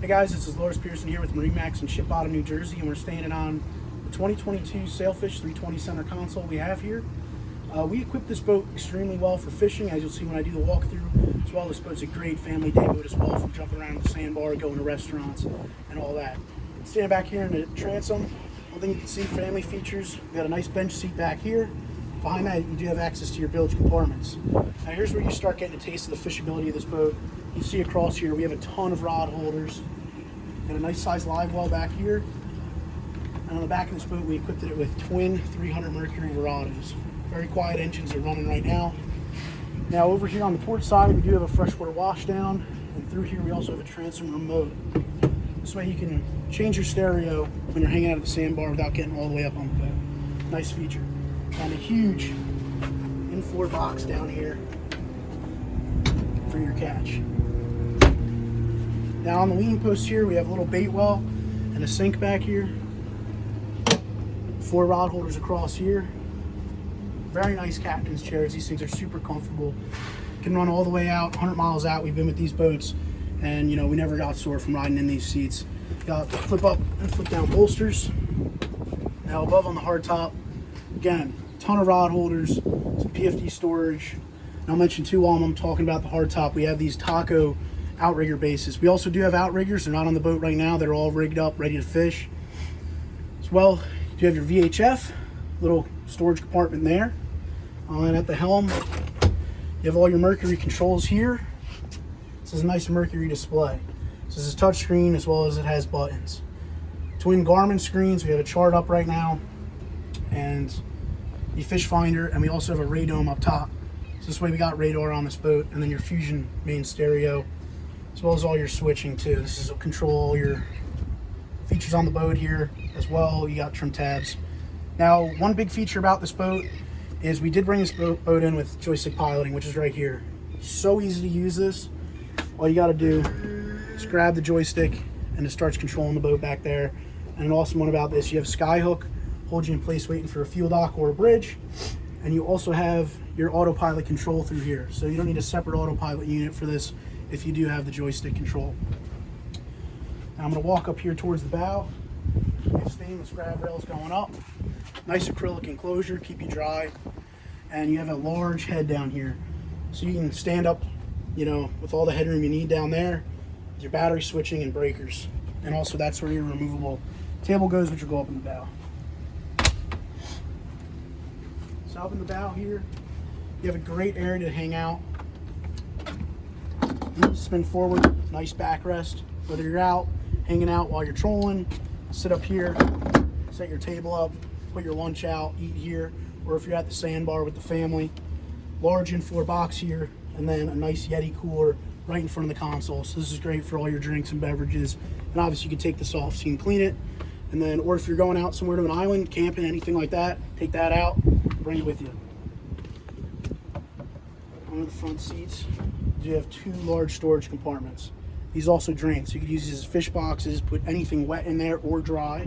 Hey guys, this is Lawrence Pearson here with MarineMax in Ship Bottom, New Jersey, and we're standing on the 2022 Sailfish 320 center console we have here. We equipped this boat extremely well for fishing, as you'll see when I do the walkthrough. As well, this boat's a great family day boat as well for jumping around the sandbar, going to restaurants, and all that. Standing back here in the transom, one thing you can see, family features. We got a nice bench seat back here. Behind that, you do have access to your bilge compartments. Now here's where you start getting a taste of the fishability of this boat. You see across here, we have a ton of rod holders and a nice size live well back here. And on the back of this boat, we equipped it with twin 300 Mercury Verados. Very quiet engines are running right now. Now over here on the port side, we do have a freshwater washdown, and through here we also have a transom remote. This way you can change your stereo when you're hanging out at the sandbar without getting all the way up on the boat. Nice feature. And a huge in-floor box down here for your catch. Now on the leaning post here, we have a little bait well and a sink back here. 4 rod holders across here. Very nice captain's chairs. These things are super comfortable. Can run all the way out, 100 miles out. We've been with these boats, and you know, we never got sore from riding in these seats. Got flip up and flip down bolsters. Now above on the hardtop, again, ton of rod holders, some Pfd storage. And I'll mention too, while I'm talking about the hardtop, we have these taco outrigger bases. We also do have outriggers. They're not on the boat right now. They're all rigged up, ready to fish. As well, you have your VHF, little storage compartment there. And at the helm, you have all your Mercury controls here. This is a nice Mercury display. This is a touch screen as well as it has buttons. Twin Garmin screens. We have a chart up right now, and the fish finder, and we also have a radome up top. So this way we got radar on this boat, and then your Fusion main stereo, as well as all your switching too. This is to control all your features on the boat here as well. You got trim tabs. Now, one big feature about this boat is we did bring this boat in with Joystick Piloting, which is right here. So easy to use this. All you got to do is grab the joystick and it starts controlling the boat back there. And an awesome one about this, you have Skyhook, hold you in place waiting for a fuel dock or a bridge. And you also have your autopilot control through here. So you don't need a separate autopilot unit for this if you do have the joystick control. Now I'm going to walk up here towards the bow. You have stainless grab rails going up. Nice acrylic enclosure, keep you dry. And you have a large head down here. So you can stand up, you know, with all the headroom you need down there, with your battery switching and breakers. And also that's where your removable table goes, which will go up in the bow. So up in the bow here, you have a great area to hang out. Spin forward, nice backrest. Whether you're out, hanging out while you're trolling, sit up here, set your table up, put your lunch out, eat here, or if you're at the sandbar with the family. Large in-floor box here, and then a nice Yeti cooler right in front of the console. So this is great for all your drinks and beverages. And obviously you can take this off so you can clean it. And then, or if you're going out somewhere to an island, camping, anything like that, take that out, bring it with you. Under the front seats, you have 2 large storage compartments. These also drain, so you could use these as fish boxes, put anything wet in there or dry.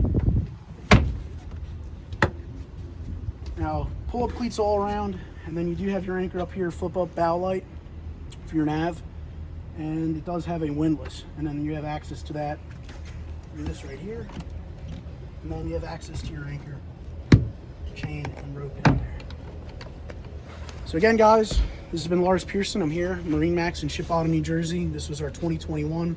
Now, pull up cleats all around, and then you do have your anchor up here, flip up bow light for your nav, and it does have a windlass, and then you have access to that through this right here, and then you have access to your anchor, chain, and rope down there. So again, guys, this has been Lars Pearson. I'm here, MarineMax in Ship Bottom, New Jersey. This was our 2021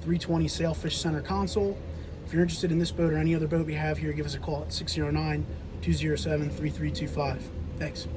320 Sailfish Center console. If you're interested in this boat or any other boat we have here, give us a call at 609-207-3325. Thanks.